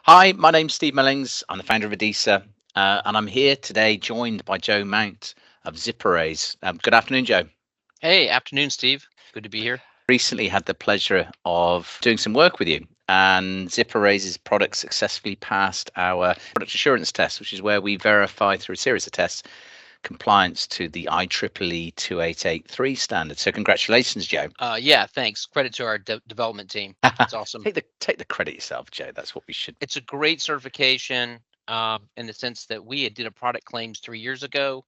Hi, my name's Steve Mellings. I'm the founder of ADISA, and I'm here today joined by Joe Mount of Ziperase. Good afternoon, Joe. Hey, afternoon, Steve. Good to be here. Recently had the pleasure of doing some work with you, and Ziperase's product successfully passed our product assurance test, which is where we verify through a series of tests compliance to the IEEE 2883 standard. So congratulations, Joe. Yeah, thanks. Credit to our development team. It's awesome. Take the credit yourself, Joe. That's what we should. It's a great certification in the sense that we did a product claims 3 years ago,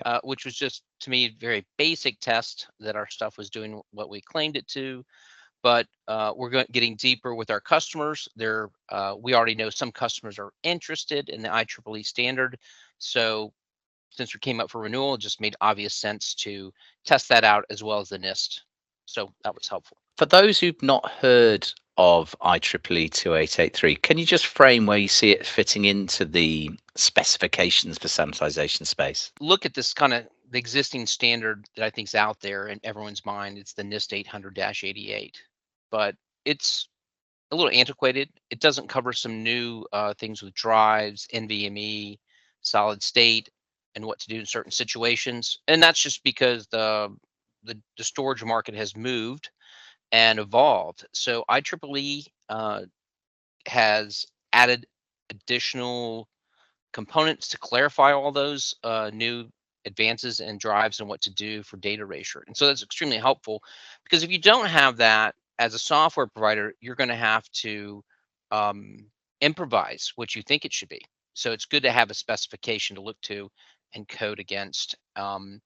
Yeah. which was just to me very basic test that our stuff was doing what we claimed it to. But getting deeper with our customers. We already know some customers are interested in the IEEE standard, so since we came up for renewal, it just made obvious sense to test that out as well as the NIST. So that was helpful. For those who've not heard of IEEE 2883, can you just frame where you see it fitting into the specifications for sanitization space? Look at this kind of the existing standard that I think is out there in everyone's mind. It's the NIST 800-88, but it's a little antiquated. It doesn't cover some new things with drives, NVMe, solid state, and what to do in certain situations. And that's just because the storage market has moved and evolved. So IEEE has added additional components to clarify all those new advances in drives and what to do for data erasure. And so that's extremely helpful because if you don't have that as a software provider, you're going to have to improvise what you think it should be. So it's good to have a specification to look to and code against. And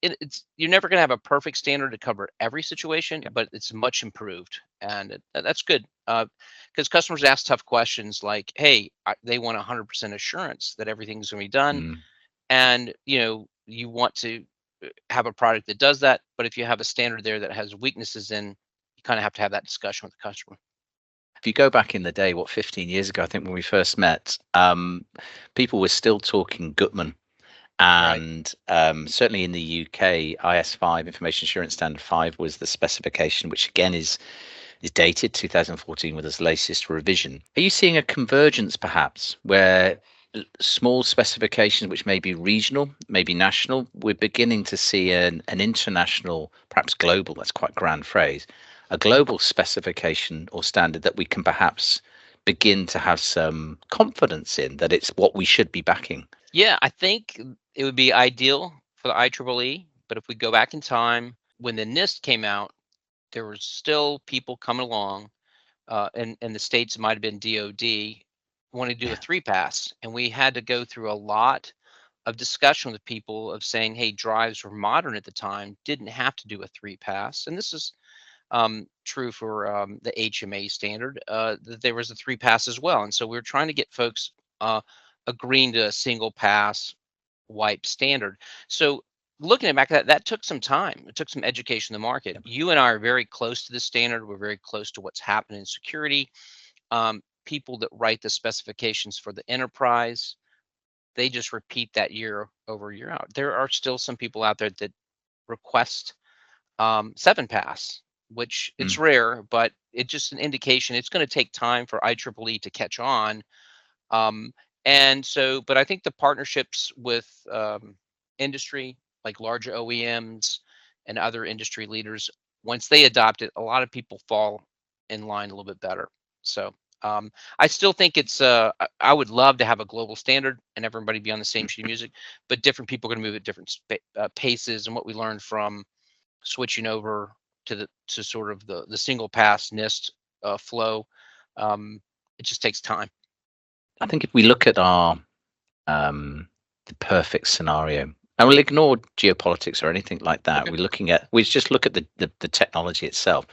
it's you're never going to have a perfect standard to cover every situation, Yeah. but it's much improved, and that's good because customers ask tough questions like, "Hey, they want 100% assurance that everything's going to be done," Mm. and you want to have a product that does that. But if you have a standard there that has weaknesses in, you kind of have to have that discussion with the customer. If you go back in the day, what, 15 years ago, I think when we first met, people were still talking Gutman. Right. And certainly in the UK, IS5, Information Assurance Standard 5, was the specification, which again is dated 2014 with its latest revision. Are you seeing a convergence perhaps where small specifications which may be regional, maybe national, we're beginning to see an international, perhaps global, that's quite a grand phrase, a global specification or standard that we can perhaps begin to have some confidence in that it's what we should be backing? Yeah, I think it would be ideal for the IEEE, but if we go back in time, when the NIST came out, there were still people coming along, and the states might have been DOD, wanting to do a Yeah. 3-pass, and we had to go through a lot of discussion with people of saying, hey, drives were modern at the time, didn't have to do a 3-pass, and this is true for the HMA standard, that there was a 3-pass as well, and so we were trying to get folks agreeing to a single pass wipe standard. So looking at back at that, that took some time. It took some education in the market. You and I are very close to the standard. We're very close to what's happening in security. People that write the specifications for the enterprise, they just repeat that year over year out. There are still some people out there that request 7-pass, which it's Mm. rare, but it's just an indication it's going to take time for IEEE to catch on. Um, and so, but I think the partnerships with industry, like larger OEMs and other industry leaders, once they adopt it, a lot of people fall in line a little bit better. So I still think it's, I would love to have a global standard and everybody be on the same sheet of music, but different people are going to move at different paces. And what we learned from switching over to sort of the single pass NIST flow, it just takes time. I think if we look at our um, the perfect scenario, and we'll ignore geopolitics or anything like that. Okay. We just look at the technology itself.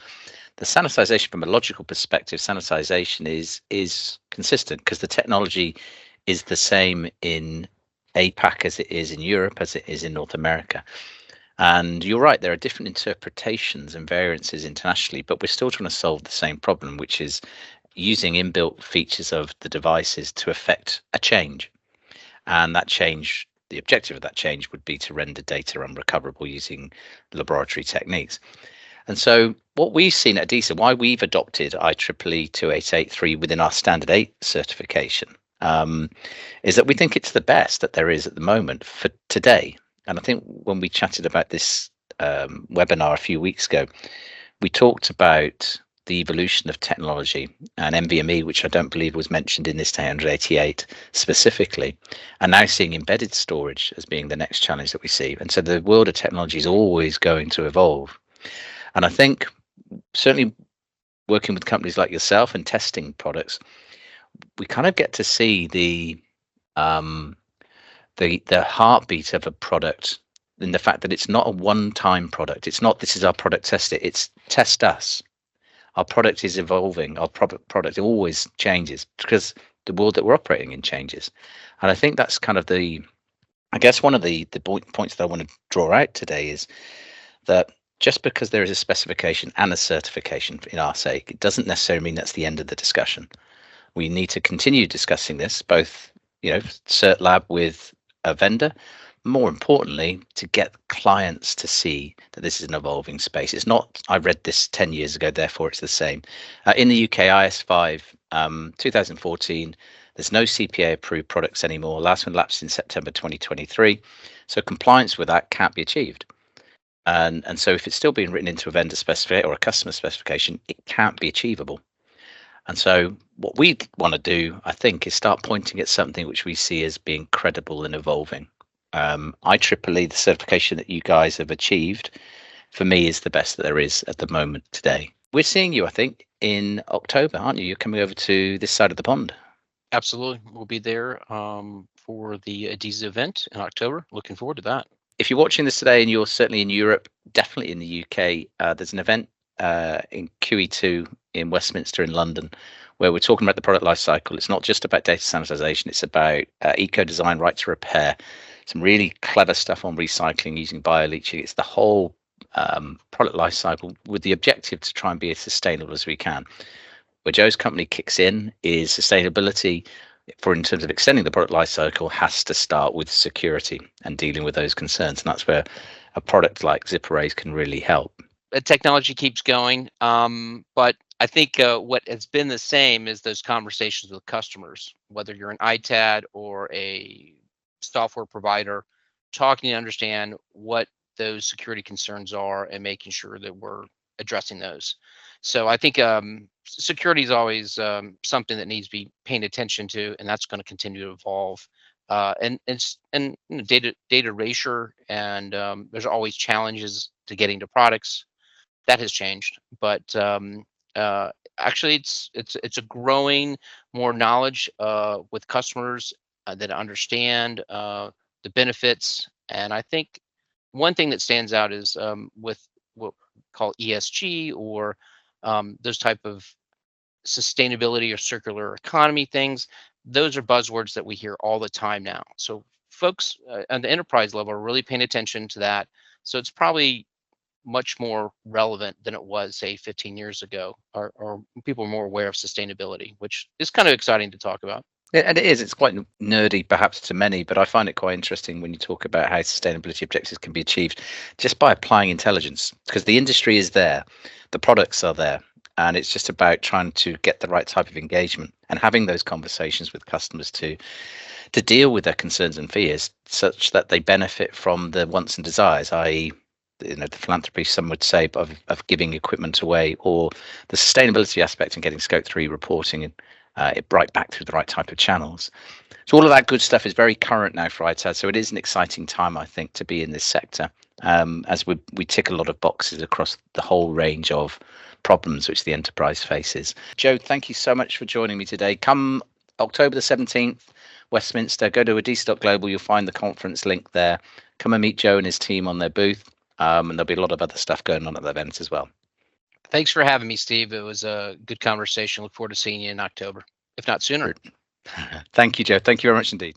The sanitization from a logical perspective, sanitization is consistent because the technology is the same in APAC as it is in Europe, as it is in North America. And you're right, there are different interpretations and variances internationally, but we're still trying to solve the same problem, which is using inbuilt features of the devices to affect a change. And that change, the objective of that change would be to render data unrecoverable using laboratory techniques. And so what we've seen at ADISA, why we've adopted IEEE2883 within our Standard 8 certification, is that we think it's the best that there is at the moment for today. And I think when we chatted about this webinar a few weeks ago, we talked about the evolution of technology and NVMe, which I don't believe was mentioned in this 188 specifically, and now seeing embedded storage as being the next challenge that we see. And so the world of technology is always going to evolve. And I think certainly working with companies like yourself and testing products, we kind of get to see the heartbeat of a product in the fact that it's not a one-time product. It's not, this is our product, test it. It's test us. Our product is evolving. Our product always changes because the world that we're operating in changes. And I think that's kind of I guess one of the points that I want to draw out today is that just because there is a specification and a certification in our sake, it doesn't necessarily mean that's the end of the discussion. We need to continue discussing this, both, cert lab with a vendor, more importantly, to get clients to see that this is an evolving space. It's not, I read this 10 years ago, therefore it's the same. In the UK, IS5, 2014, there's no CPA approved products anymore. Last one lapsed in September 2023. So compliance with that can't be achieved. And so if it's still being written into a vendor specification or a customer specification, it can't be achievable. And so what we want to do, I think, is start pointing at something which we see as being credible and evolving. IEEE, the certification that you guys have achieved, for me, is the best that there is at the moment today. We're seeing you, I think, in October, aren't you? You're coming over to this side of the pond. Absolutely. We'll be there for the ADISA event in October. Looking forward to that. If you're watching this today and you're certainly in Europe, definitely in the UK, there's an event in QE2 in Westminster in London where we're talking about the product life cycle. It's not just about data sanitization. It's about eco-design, right to repair, some really clever stuff on recycling using bioleaching. It's the whole product life cycle with the objective to try and be as sustainable as we can. Where Joe's company kicks in is sustainability in terms of extending the product life cycle has to start with security and dealing with those concerns. And that's where a product like Ziperase can really help. The technology keeps going, but I think what has been the same is those conversations with customers, whether you're an ITAD or a software provider, talking to understand what those security concerns are and making sure that we're addressing those. So I think security is always something that needs to be paying attention to, and that's going to continue to evolve. And data erasure, and there's always challenges to getting to products. That has changed, but actually, it's a growing more knowledge with customers that understand the benefits. And I think one thing that stands out is with what we call ESG or those type of sustainability or circular economy things. Those are buzzwords that we hear all the time now. So folks on the enterprise level are really paying attention to that. So it's probably much more relevant than it was, say, 15 years ago, or people are more aware of sustainability, which is kind of exciting to talk about. And it is. It's quite nerdy, perhaps, to many, but I find it quite interesting when you talk about how sustainability objectives can be achieved just by applying intelligence, because the industry is there, the products are there, and it's just about trying to get the right type of engagement and having those conversations with customers to deal with their concerns and fears such that they benefit from the wants and desires, i.e., the philanthropy, some would say, of giving equipment away, or the sustainability aspect and getting scope 3 reporting and it right back through the right type of channels. So all of that good stuff is very current now for ITAD. So it is an exciting time, I think, to be in this sector, as we tick a lot of boxes across the whole range of problems which the enterprise faces. Joe, thank you so much for joining me today. Come October the 17th, Westminster, go to adisa.global. You'll find the conference link there. Come and meet Joe and his team on their booth. And there'll be a lot of other stuff going on at the event as well. Thanks for having me, Steve. It was a good conversation. Look forward to seeing you in October, if not sooner. Thank you, Joe. Thank you very much indeed.